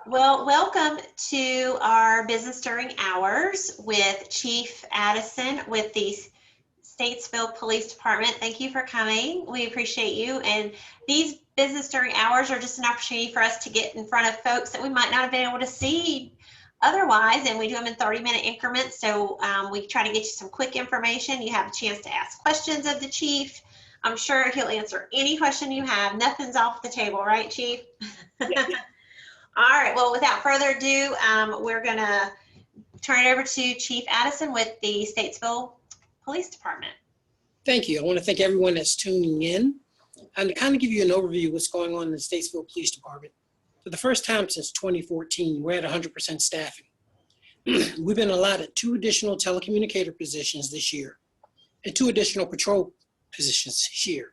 Well, welcome to our business during hours with Chief Addison with the Statesville Police Department. Thank you for coming. We appreciate you. And these business during hours are just an opportunity for us to get in front of folks that we might not have been able to see otherwise. And we do them in 30-minute increments. So we try to get you some quick information. You have a chance to ask questions of the chief. I'm sure he'll answer any question you have. Nothing's off the table, right, Chief? All right, well, without further ado, we're going to turn it over to Chief Addison with the Statesville Police Department. Thank you. I want to thank everyone that's tuning in and to kind of give you an overview of what's going on in the Statesville Police Department. For the first time since 2014, we're at 100% staffing. We've been allotted 2 additional telecommunicator positions this year and 2 additional patrol positions this year.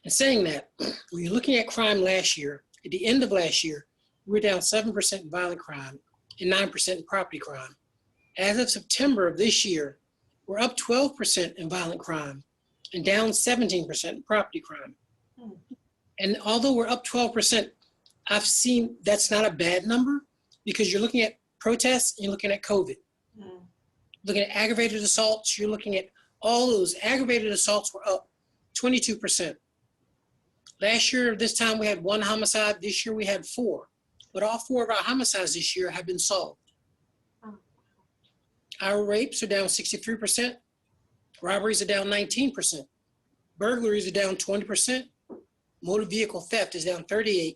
And saying that, when you're looking at crime last year, at the end of last year, we're down 7% in violent crime and 9% in property crime. As of September of this year, we're up 12% in violent crime and down 17% in property crime. And although we're up 12%, I've seen that's not a bad number because you're looking at protests and you're looking at COVID. Looking at aggravated assaults, you're looking at all those. Aggravated assaults were up 22%. Last year, this time we had 1 homicide. This year we had 4. But all 4 of our homicides this year have been solved. Our rapes are down 63%. Robberies are down 19%. Burglaries are down 20%. Motor vehicle theft is down 38%.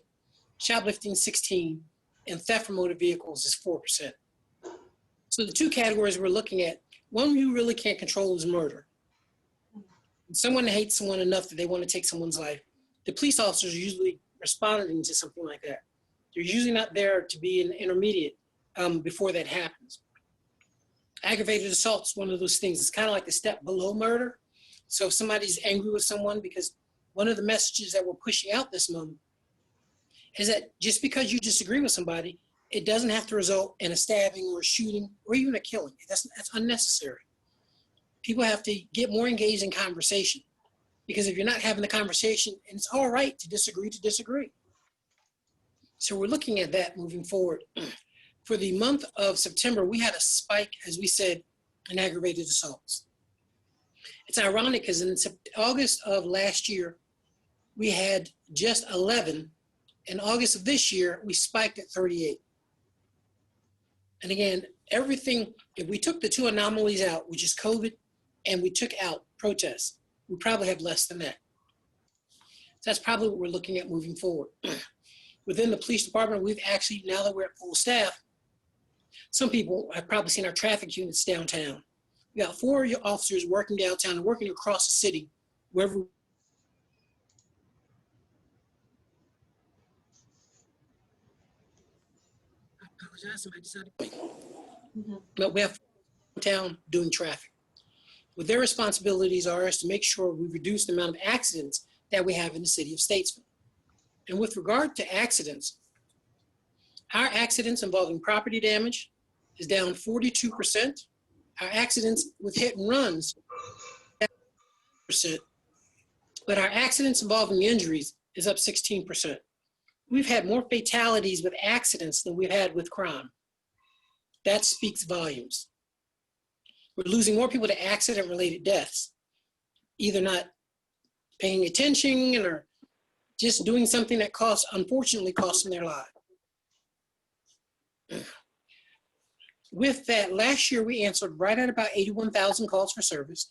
Shoplifting 16%. And theft from motor vehicles is 4%. So the 2 categories we're looking at, one you really can't control is murder. When someone hates someone enough that they want to take someone's life, the police officers are usually responding to something like that. They're usually not there to be an intermediate before that happens. Aggravated assault is one of those things. It's kind of like the step below murder. So if somebody's angry with someone, because one of the messages that we're pushing out this month is that just because you disagree with somebody, it doesn't have to result in a stabbing or a shooting or even a killing. That's unnecessary. People have to get more engaged in conversation, because if you're not having the conversation, and it's all right to disagree. So we're looking at that moving forward. For the month of September, we had a spike, as we said, in aggravated assaults. It's ironic because in August of last year, we had just 11. In August of this year, we spiked at 38. And again, everything, if we took the 2 anomalies out, which is COVID, and we took out protests, we probably have less than that. So that's probably what we're looking at moving forward. Within the police department, we've actually, now that we're at full staff, some people have probably seen our traffic units downtown. We got 4 officers working downtown and working across the city, wherever. But we have downtown doing traffic. What their responsibilities are is to make sure we reduce the amount of accidents that we have in the city of Statesville. And with regard to accidents, our accidents involving property damage is down 42%. Our accidents with hit and runs, but our accidents involving injuries is up 16%. We've had more fatalities with accidents than we've had with crime. That speaks volumes. We're losing more people to accident-related deaths, either not paying attention or just doing something that unfortunately costs them their life. With that, last year we answered right at about 81,000 calls for service.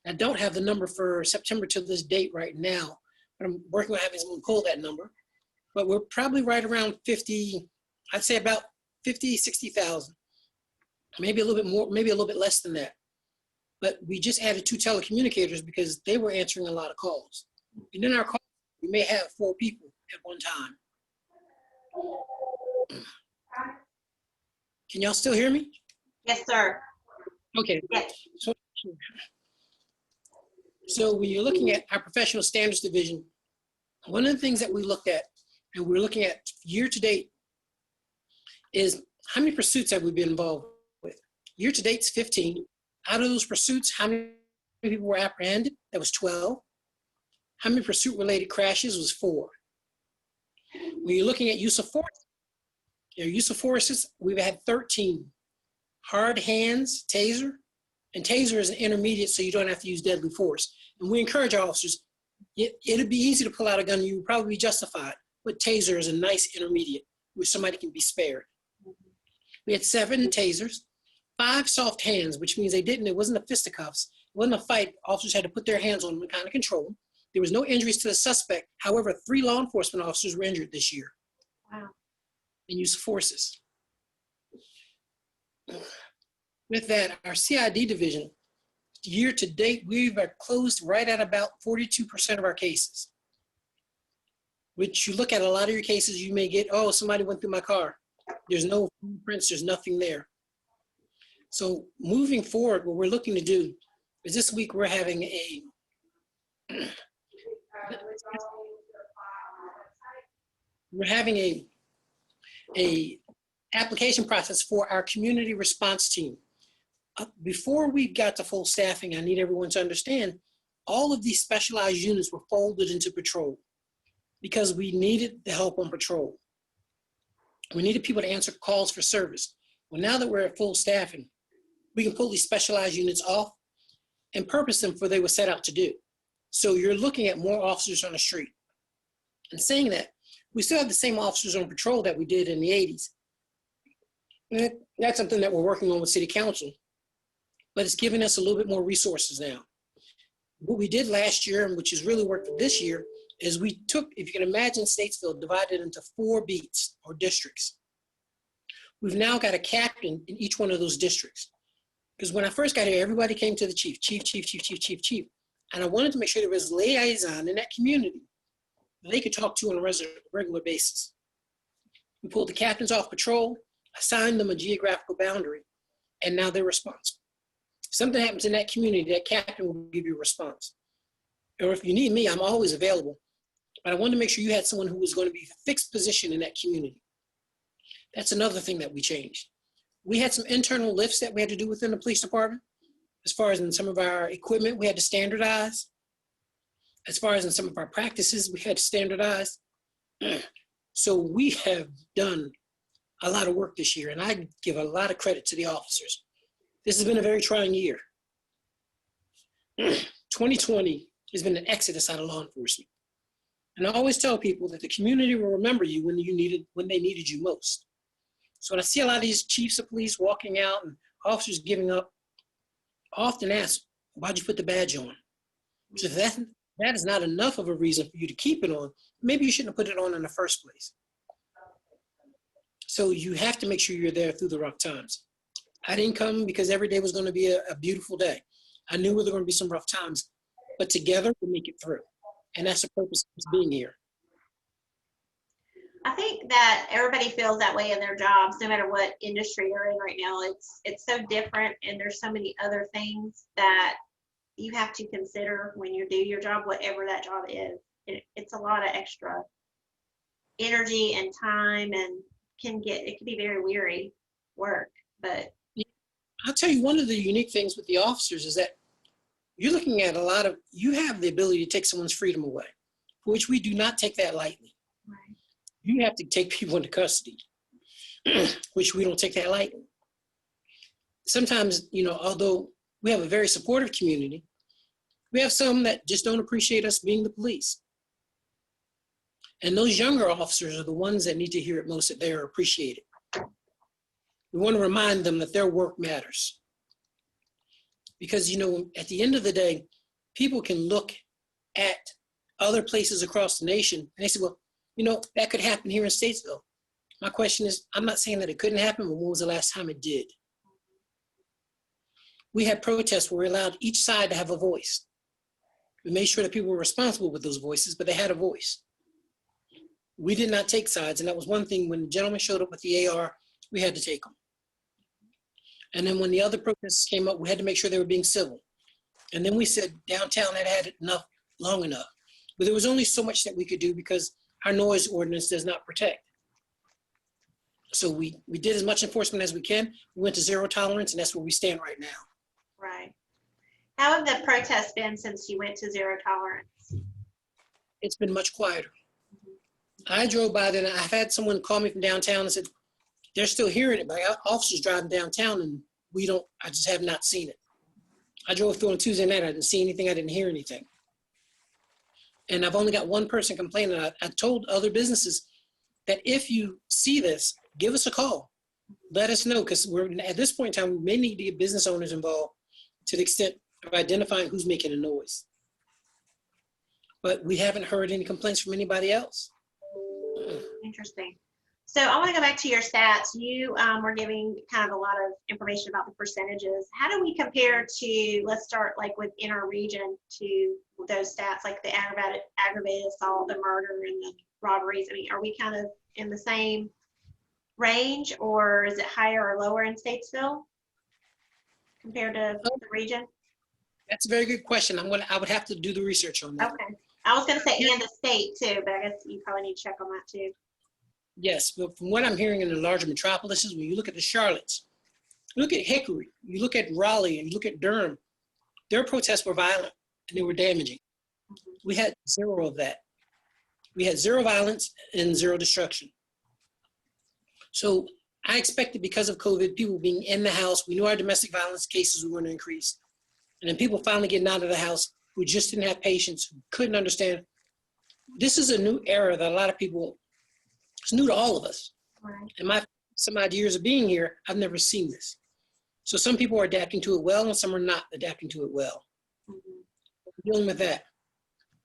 I don't have the number for September to this date right now, but I'm working on having someone pull that number. But we're probably right around 50, I'd say about 50, 60,000. Maybe a little bit more, maybe a little bit less than that. But we just added 2 telecommunicators because they were answering a lot of calls. And in our call, we may have 4 people at one time. Can y'all still hear me? Yes, sir. Okay. Yes. So when you're looking at our professional standards division, one of the things that we looked at, and we're looking at year to date, is how many pursuits have we been involved with? Year to date's 15. Out of those pursuits, how many people were apprehended? That was 12. How many pursuit-related crashes was 4. When you're looking at use of force, Your use of forces, we've had 13. Hard hands, taser, and taser is an intermediate, so you don't have to use deadly force. And we encourage our officers, it'd be easy to pull out a gun, you would probably be justified, but taser is a nice intermediate where somebody can be spared. We had 7 tasers, 5 soft hands, which means it wasn't a fisticuffs, it wasn't a fight. Officers had to put their hands on them and kind of control them. There was no injuries to the suspect. However, 3 law enforcement officers were injured this year. Wow. In use of forces. With that, our CID division, year to date, we've closed right at about 42% of our cases. Which you look at a lot of your cases, you may get, oh, somebody went through my car. There's no fingerprints, there's nothing there. So moving forward, what we're looking to do is this week we're having a application process for our community response team. Before we got to full staffing, I need everyone to understand all of these specialized units were folded into patrol because we needed the help on patrol. We needed people to answer calls for service. Well, now that we're at full staffing, we can pull these specialized units off and purpose them for what they were set out to do. So you're looking at more officers on the street. And saying that, we still have the same officers on patrol that we did in the 80s. And that's something that we're working on with City Council, but it's giving us a little bit more resources now. What we did last year, and which has really worked for this year, is we took, if you can imagine Statesville, divided into 4 beats or districts. We've now got a captain in each one of those districts. Because when I first got here, everybody came to the chief. And I wanted to make sure there was a liaison in that community that they could talk to on a regular basis. We pulled the captains off patrol, assigned them a geographical boundary, and now they're responsible. If something happens in that community, that captain will give you a response. Or if you need me, I'm always available. But I wanted to make sure you had someone who was going to be a fixed position in that community. That's another thing that we changed. We had some internal lifts that we had to do within the police department. As far as in some of our equipment, we had to standardize. As far as in some of our practices, we had to standardize. So we have done a lot of work this year, and I give a lot of credit to the officers. This has been a very trying year. 2020 has been an exodus out of law enforcement. And I always tell people that the community will remember you when they needed you most. So when I see a lot of these chiefs of police walking out and officers giving up, I often ask, why'd you put the badge on? So if that is not enough of a reason for you to keep it on, maybe you shouldn't have put it on in the first place. So you have to make sure you're there through the rough times. I didn't come because every day was going to be a beautiful day. I knew there were going to be some rough times, but together we'll make it through. And that's the purpose of being here. I think that everybody feels that way in their jobs, no matter what industry they're in right now. It's so different, and there's so many other things that you have to consider when you do your job, whatever that job is. It's a lot of extra energy and time, and it can be very weary work. But I'll tell you, one of the unique things with the officers is that you're looking at you have the ability to take someone's freedom away, for which we do not take that lightly. right. You have to take people into custody, which we don't take that lightly. Sometimes, although we have a very supportive community, we have some that just don't appreciate us being the police. And those younger officers are the ones that need to hear it most, that they're appreciated. We want to remind them that their work matters. Because, at the end of the day, people can look at other places across the nation and they say, well, that could happen here in Statesville. My question is, I'm not saying that it couldn't happen, but when was the last time it did? We had protests where we allowed each side to have a voice. We made sure that people were responsible with those voices, but they had a voice. We did not take sides, and that was one thing. When the gentleman showed up with the AR, we had to take them. And then when the other protests came up, we had to make sure they were being civil. And then we said downtown had enough, long enough. But there was only so much that we could do because our noise ordinance does not protect. So we did as much enforcement as we can. We went to zero tolerance, and that's where we stand right now. Right. How have the protests been since you went to zero tolerance? It's been much quieter. I drove by there, and I've had someone call me from downtown and said, They're still hearing it, but officers driving downtown and I just have not seen it. I drove through on Tuesday night. I didn't see anything. I didn't hear anything. And I've only got one person complaining. I told other businesses that if you see this, give us a call. Let us know, because we're at this point in time, we may need to get business owners involved to the extent of identifying who's making a noise. But we haven't heard any complaints from anybody else. Interesting. So I want to go back to your stats. You were giving kind of a lot of information about the percentages. How do we compare to, let's start like within our region, to those stats, like the aggravated assault, the murder, and the robberies? I mean, are we kind of in the same range, or is it higher or lower in Statesville compared to the region? That's a very good question. I would have to do the research on that. Okay. I was going to say, and the state too, but I guess you probably need to check on that too. Yes, but from what I'm hearing in the larger metropolises, when you look at the Charlottes, you look at Hickory, you look at Raleigh, and you look at Durham, their protests were violent and they were damaging. We had zero of that. We had zero violence and zero destruction. So I expected, because of COVID, people being in the house, we knew our domestic violence cases were going to increase. And then people finally getting out of the house who just didn't have patience, who couldn't understand. This is a new era that a lot of people, it's new to all of us. Right. In my some odd years of being here, I've never seen this. So some people are adapting to it well, and some are not adapting to it well. Mm-hmm. Dealing with that.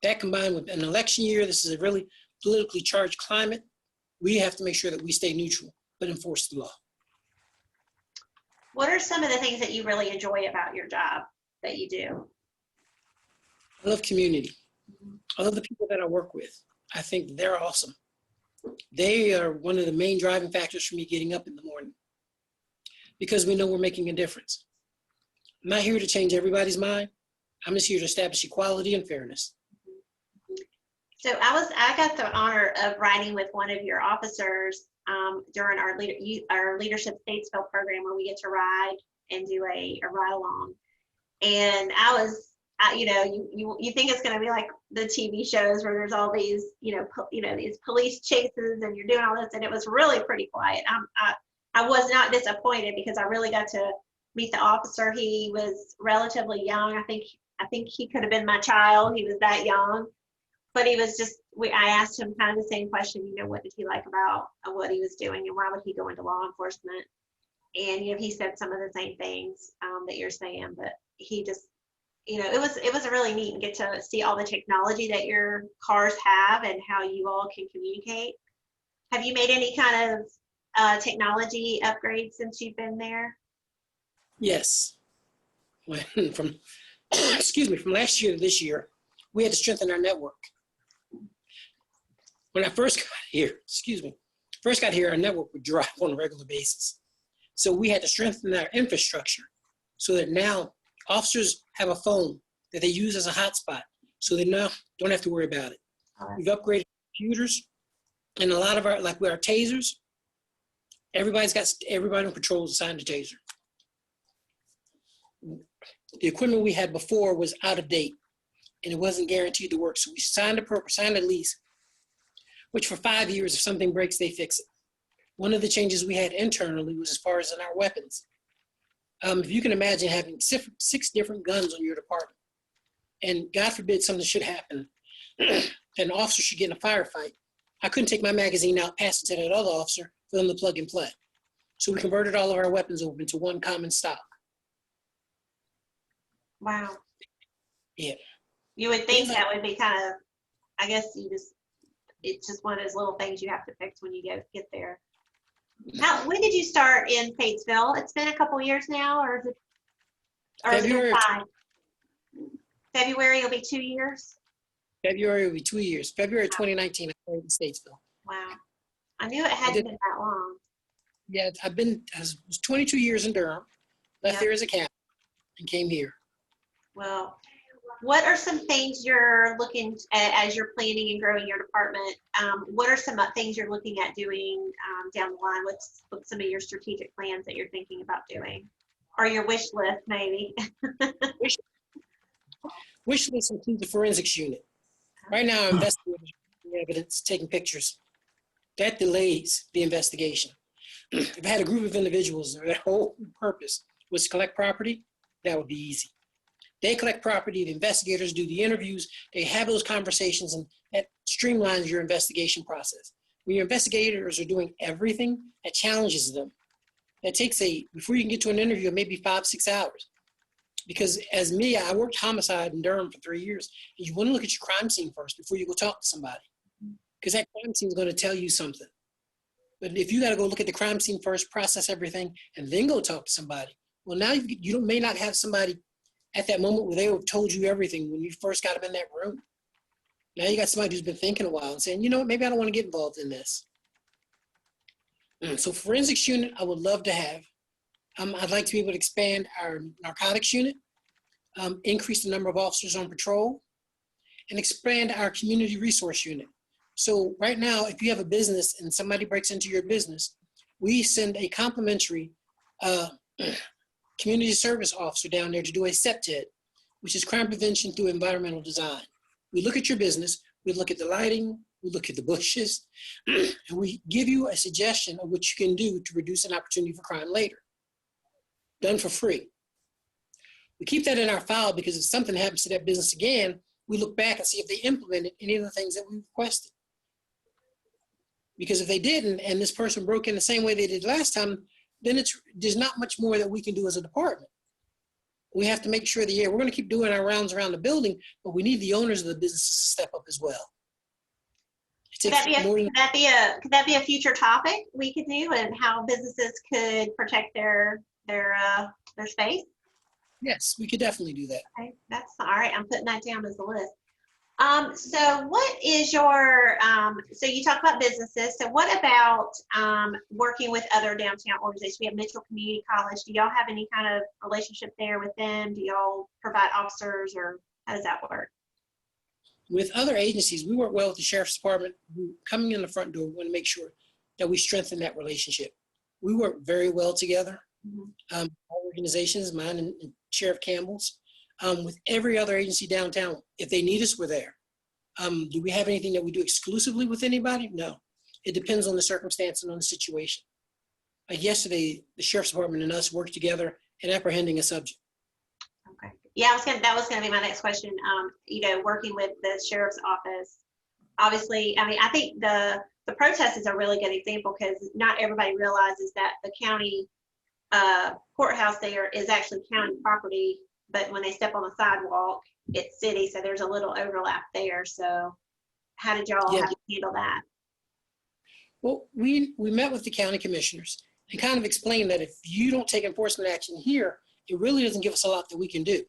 That combined with an election year, this is a really politically charged climate. We have to make sure that we stay neutral, but enforce the law. What are some of the things that you really enjoy about your job that you do? I love community. I love the people that I work with. I think they're awesome. They are one of the main driving factors for me getting up in the morning, because we know we're making a difference. I'm not here to change everybody's mind. I'm just here to establish equality and fairness. So I got the honor of riding with one of your officers during our Leadership Statesville program, where we get to ride and do a ride along. And you think it's going to be like the TV shows where there's all these, these police chases and you're doing all this, and it was really pretty quiet. I was not disappointed, because I really got to meet the officer. He was relatively young. I think he could have been my child. He was that young, but he was just, I asked him kind of the same question, what did he like about what he was doing, and why would he go into law enforcement? And, he said some of the same things that you're saying, but he just, it was a really neat, and get to see all the technology that your cars have and how you all can communicate. Have you made any kind of technology upgrades since you've been there? Yes. From last year to this year, we had to strengthen our network. When I first got here, our network would drop on a regular basis. So we had to strengthen our infrastructure so that now officers have a phone that they use as a hotspot, so they now don't have to worry about it. Right. We've upgraded computers, and a lot of our tasers, everybody on patrol is assigned a taser. The equipment we had before was out of date, and it wasn't guaranteed to work. So we signed a lease, which for 5 years, if something breaks, they fix it. One of the changes we had internally was as far as in our weapons. If you can imagine having 6 different guns on your department, and God forbid something should happen, an officer should get in a firefight, I couldn't take my magazine out, pass it to that other officer for them to plug and play. So we converted all of our weapons over into one common stock. Wow. Yeah. You would think that would be kind of, I guess it's just one of those little things you have to fix when you get there. When did you start in Statesville? It's been a couple years now, or is it February. 5? February will be 2 years? February will be 2 years. February 2019, I started in Statesville. Wow. I knew it hadn't been that long. Yeah, I was 22 years in Durham, left there as a captain, and came here. Well, what are some things you're looking at as you're planning and growing your department? What are some things you're looking at doing down the line? What's some of your strategic plans that you're thinking about doing? Or your wish list, maybe? Wish list includes the forensics unit. Right now, I'm investigating evidence, taking pictures. That delays the investigation. if I had a group of individuals, their whole purpose was to collect property, that would be easy. They collect property, the investigators do the interviews, they have those conversations, and that streamlines your investigation process. When your investigators are doing everything, that challenges them. That takes before you can get to an interview, maybe 5-6 hours. Because as me, I worked homicide in Durham for 3 years. And you want to look at your crime scene first before you go talk to somebody. Because that crime scene is going to tell you something. But if you got to go look at the crime scene first, process everything, and then go talk to somebody, well, now you may not have somebody at that moment where they have told you everything when you first got them in that room. Now you got somebody who's been thinking a while and saying, you know what, maybe I don't want to get involved in this. So forensics unit, I would love to have. I'd like to be able to expand our narcotics unit, increase the number of officers on patrol, and expand our community resource unit. So right now, if you have a business and somebody breaks into your business, we send a complimentary community service officer down there to do a CPTED, which is crime prevention through environmental design. We look at your business, we look at the lighting, we look at the bushes, and we give you a suggestion of what you can do to reduce an opportunity for crime later. Done for free. We keep that in our file because if something happens to that business again, we look back and see if they implemented any of the things that we requested. Because if they didn't, and this person broke in the same way they did last time, then there's not much more that we can do as a department. We have to make sure that, yeah, we're going to keep doing our rounds around the building, but we need the owners of the businesses to step up as well. Could that be a future topic we could do, and how businesses could protect their space? Yes, we could definitely do that. Okay, that's all right. I'm putting that down as a list. So what is your, so you talk about businesses. So what about working with other downtown organizations? We have Mitchell Community College. Do y'all have any kind of relationship there with them? Do y'all provide officers, or how does that work? With other agencies, we work well with the Sheriff's Department. Coming in the front door, we want to make sure that we strengthen that relationship. We work very well together. Our organizations, mine and Sheriff Campbell's, with every other agency downtown. If they need us, we're there. Do we have anything that we do exclusively with anybody? No. It depends on the circumstance and on the situation. Yesterday, the Sheriff's Department and us worked together in apprehending a subject. Okay. Yeah, that was gonna be my next question. Working with the Sheriff's Office. Obviously, I mean, I think the protest is a really good example, because not everybody realizes that the county courthouse there is actually county property, but when they step on the sidewalk, it's city, so there's a little overlap there. So how did y'all have to handle that? Well, we met with the county commissioners and kind of explained that if you don't take enforcement action here, it really doesn't give us a lot that we can do.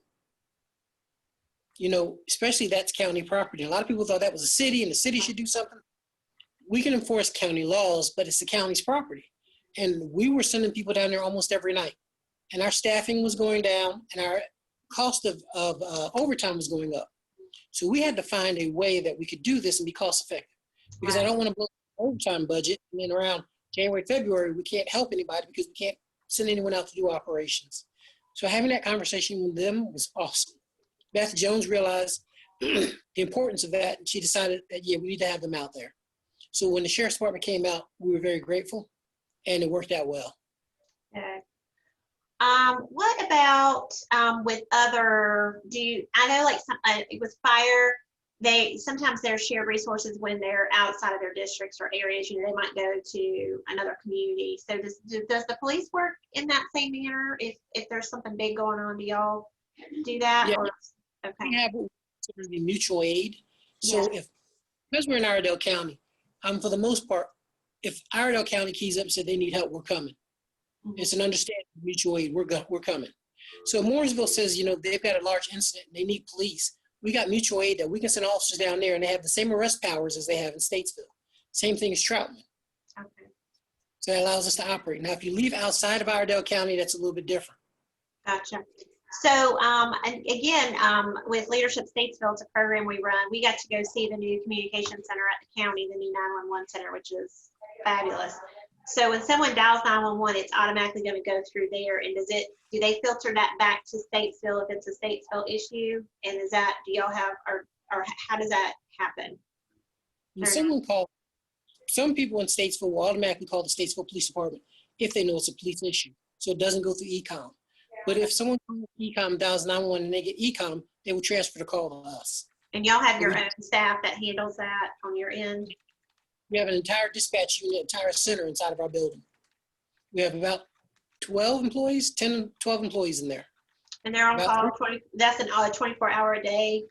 Especially that's county property. A lot of people thought that was a city and the city should do something. We can enforce county laws, but it's the county's property. And we were sending people down there almost every night. And our staffing was going down, and our cost of overtime was going up. So we had to find a way that we could do this and be cost effective. Because I don't want to blow the overtime budget, and then around January, February, we can't help anybody because we can't send anyone out to do operations. So having that conversation with them was awesome. Beth Jones realized the importance of that, and she decided that, yeah, we need to have them out there. So when the Sheriff's Department came out, we were very grateful, and it worked out well. Okay. What about with other, I know like with fire, sometimes there's shared resources when they're outside of their districts or areas, they might go to another community. So does the police work in that same manner? If there's something big going on, do y'all do that? Yeah. Or, okay. We have what we consider mutual aid. So because we're in Iredell County, for the most part, if Iredell County keys up and said they need help, we're coming. It's an understanding of mutual aid. We're coming. So Mooresville says, they've got a large incident and they need police. We got mutual aid that we can send officers down there, and they have the same arrest powers as they have in Statesville. Same thing as Troutman. Okay. So that allows us to operate. Now, if you leave outside of Iredell County, that's a little bit different. Gotcha. So, and again, with Leadership Statesville, it's a program we run. We got to go see the new communication center at the county, the new 911 center, which is fabulous. So when someone dials 911, it's automatically going to go through there. And do they filter that back to Statesville if it's a Statesville issue? And do y'all have, or how does that happen? When some people in Statesville will automatically call the Statesville Police Department if they know it's a police issue. So it doesn't go through e-com. But if someone calls e-com, dials 911 and they get e-com, they will transfer the call to us. And y'all have your own staff that handles that on your end? We have an entire dispatch unit, entire center inside of our building. We have about 12 employees, 10, 12 employees in there. And they're on call 20, that's an 24-hour-a-day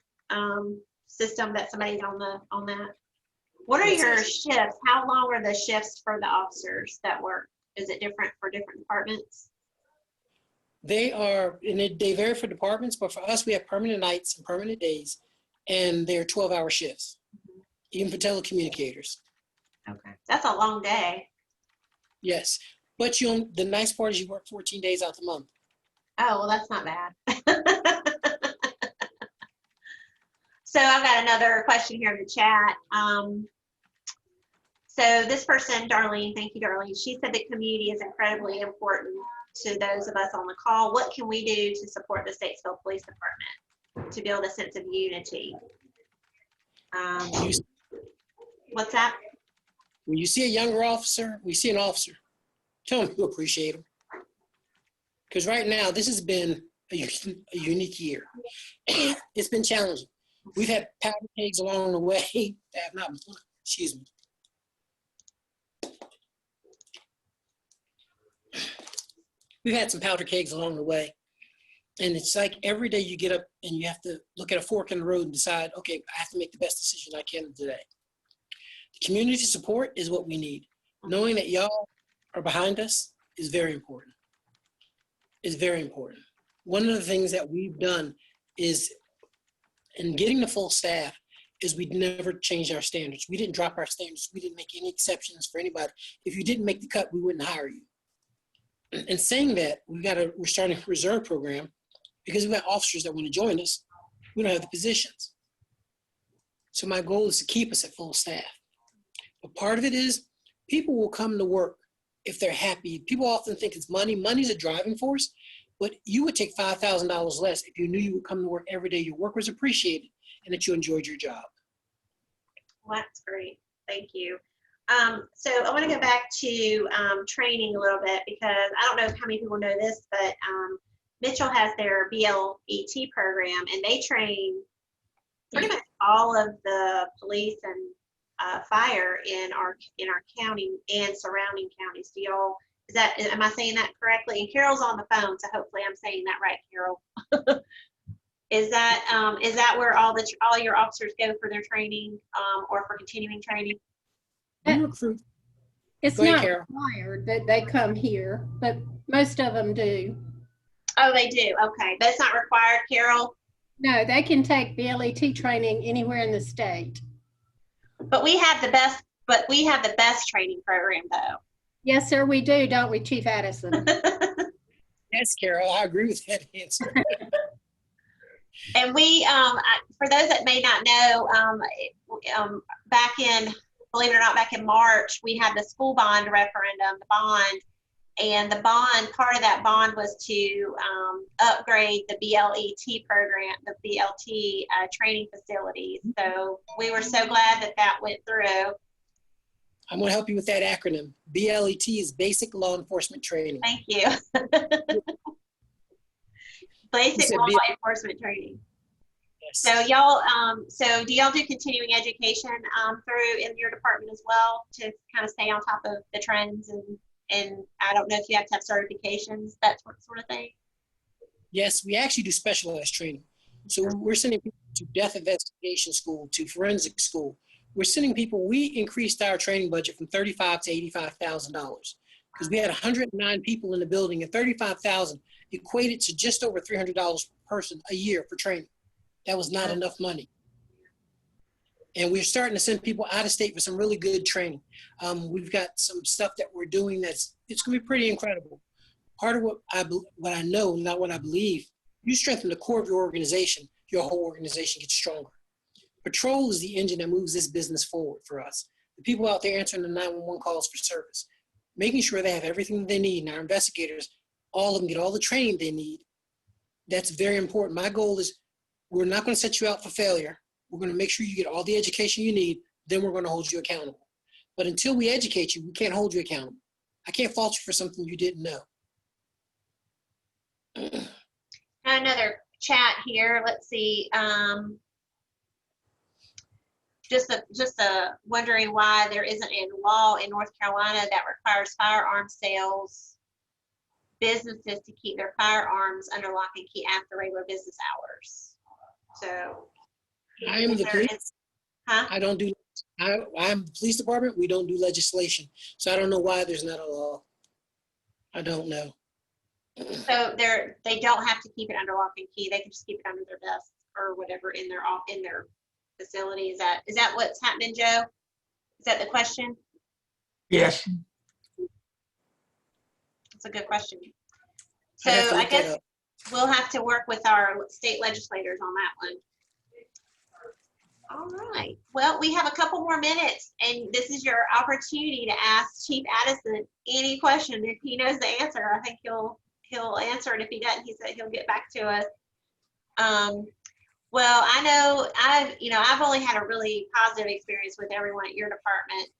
system that somebody's on that. What are your shifts? How long are the shifts for the officers that work? Is it different for different departments? They vary for departments, but for us, we have permanent nights and permanent days, and they're 12-hour shifts, even for telecommunicators. Okay, that's a long day. Yes, but the nice part is you work 14 days out the month. Oh, well, that's not bad. So I've got another question here in the chat. So this person, Darlene, thank you, Darlene. She said the community is incredibly important to those of us on the call. What can we do to support the Statesville Police Department to build a sense of unity? What's that? When you see a younger officer, we see an officer, tell them you appreciate them. Because right now, this has been a unique year. It's been challenging. We've had powder kegs along the way that have not been fun. Excuse me. We've had some powder kegs along the way. And it's like every day you get up and you have to look at a fork in the road and decide, okay, I have to make the best decision I can today. The community support is what we need. Knowing that y'all are behind us is very important. It's very important. One of the things that we've done is, in getting the full staff, is we never changed our standards. We didn't drop our standards. We didn't make any exceptions for anybody. If you didn't make the cut, we wouldn't hire you. And saying that, we're starting a reserve program because we've got officers that want to join us. We don't have the positions. So my goal is to keep us at full staff. But part of it is people will come to work if they're happy. People often think it's money. Money's a driving force, but you would take $5,000 less if you knew you would come to work every day, your work was appreciated, and that you enjoyed your job. Well, that's great. Thank you. So I want to go back to training a little bit, because I don't know how many people know this, but Mitchell has their BLET program, and they train pretty much all of the police and fire in our county and surrounding counties. Do y'all, am I saying that correctly? And Carol's on the phone, so hopefully I'm saying that right, Carol. Is that where all your officers go for their training, or for continuing training? It's not required that they come here, but most of them do. Oh, they do. Okay, but it's not required, Carol? No, they can take BLET training anywhere in the state. But we have the best training program, though. Yes, sir, we do, don't we, Chief Addison? Yes, Carol, I agree with that answer. And we, for those that may not know, believe it or not, back in March, we had the school bond referendum, the bond, and the bond, part of that bond was to upgrade the BLET program, the BLT training facilities. So we were so glad that went through. I'm going to help you with that acronym. BLET is Basic Law Enforcement Training. Thank you. Basic law enforcement training. Yes. So y'all, so do y'all do continuing education through in your department as well to kind of stay on top of the trends, and I don't know if you have to have certifications, that sort of thing? Yes, we actually do specialized training. So we're sending people to death investigation school, to forensic school. We're sending people, we increased our training budget from $35,000 to $85,000 because we had 109 people in the building, and $35,000 equated to just over $300 per person a year for training. That was not enough money. And we're starting to send people out of state for some really good training. We've got some stuff that we're doing it's gonna be pretty incredible. Part of what I know, not what I believe, you strengthen the core of your organization, your whole organization gets stronger. Patrol is the engine that moves this business forward for us. The people out there answering the 911 calls for service, making sure they have everything they need, and our investigators, all of them get all the training they need. That's very important. My goal is, we're not going to set you out for failure. We're going to make sure you get all the education you need, then we're going to hold you accountable. But until we educate you, we can't hold you accountable. I can't fault you for something you didn't know. Another chat here. Let's see. Just wondering why there isn't a law in North Carolina that requires firearm sales businesses to keep their firearms under lock and key after regular business hours. So, I am the police. Huh? I don't do. I'm the police department. We don't do legislation, so I don't know why there's not a law. I don't know. So they don't have to keep it under lock and key. They can just keep it under their desk or whatever in their facility. Is that what's happening, Joe? Is that the question? Yes. That's a good question. So I'd have to I look that guess up. we'll have to work with our state legislators on that one. All right. Well, we have a couple more minutes, and this is your opportunity to ask Chief Addison any question. If he knows the answer, I think he'll answer it. If he doesn't, he said he'll get back to us. Well, I know I've only had a really positive experience with everyone at your department.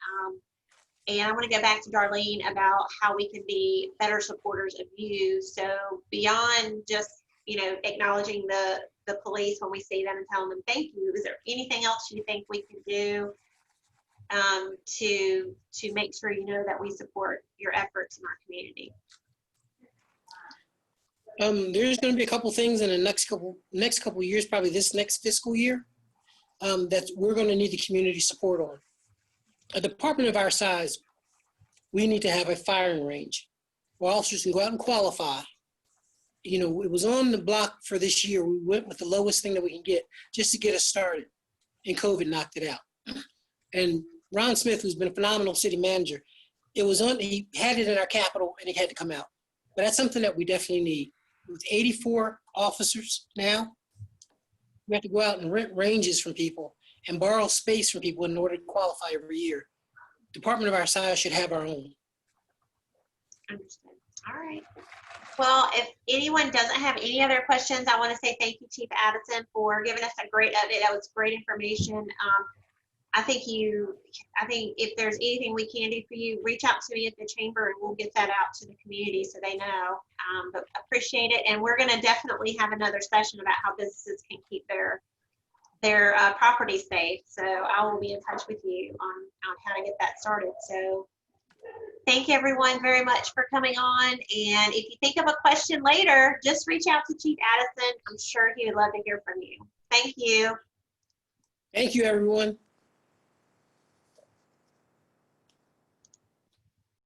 And I want to go back to Darlene about how we can be better supporters of you. So beyond just, acknowledging the police when we see them and telling them thank you, is there anything else you think we can do to make sure that we support your efforts in our community? There's going to be a couple things in the next couple years, probably this next fiscal year, that we're going to need the community support on. A department of our size, we need to have a firing range where officers can go out and qualify. It was on the block for this year. We went with the lowest thing that we can get just to get us started, and COVID knocked it out. And Ron Smith, who's been a phenomenal city manager, he had it in our capital and it had to come out. But that's something that we definitely need. With 84 officers now, we have to go out and rent ranges from people and borrow space from people in order to qualify every year. Department of our size should have our own. Understood. All right. Well, if anyone doesn't have any other questions, I want to say thank you, Chief Addison, for giving us a great update. That was great information. I think if there's anything we can do for you, reach out to me at the chamber and we'll get that out to the community so they know. But appreciate it. And we're going to definitely have another session about how businesses can keep their property safe. So I will be in touch with you on how to get that started. So thank you everyone very much for coming on. And if you think of a question later, just reach out to Chief Addison. I'm sure he would love to hear from you. Thank you. Thank you, everyone.